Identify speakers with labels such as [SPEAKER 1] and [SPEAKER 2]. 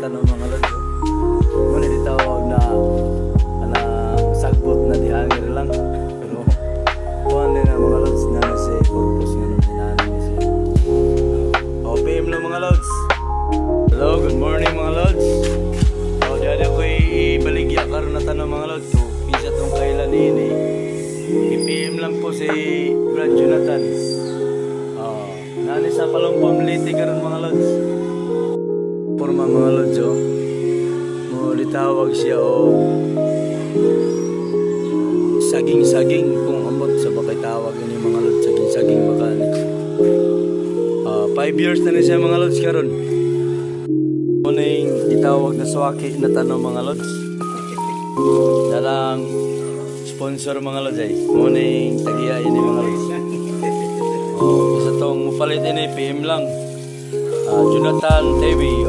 [SPEAKER 1] tanong mga lods. Muna di tawag na sagbot na dihangir lang. Pero kuhan din na mga lods na si purpose nga nung dinanan ni siya. OPM lang mga lods. Hello, good morning mga lods. So dyan ako'y ibaligya karon na tanong mga lods. So pinsa tong kailan ini. IPM lang po si Brad Jonathan. Nani sa Palumpam Liti karon mga lods. Porma mga lods oh. Mo litawag siya saging-saging kung ambot sa bakay tawag ini mga lods, saging-saging baka ni. 5 years na ni siya mga lods karon. Muning itawag na swaki na tanong mga lods. Dalang sponsor mga lods ay. Muning tagiya ini mga lods. Basta tong mupalit ini PM lang. Jonathan TV.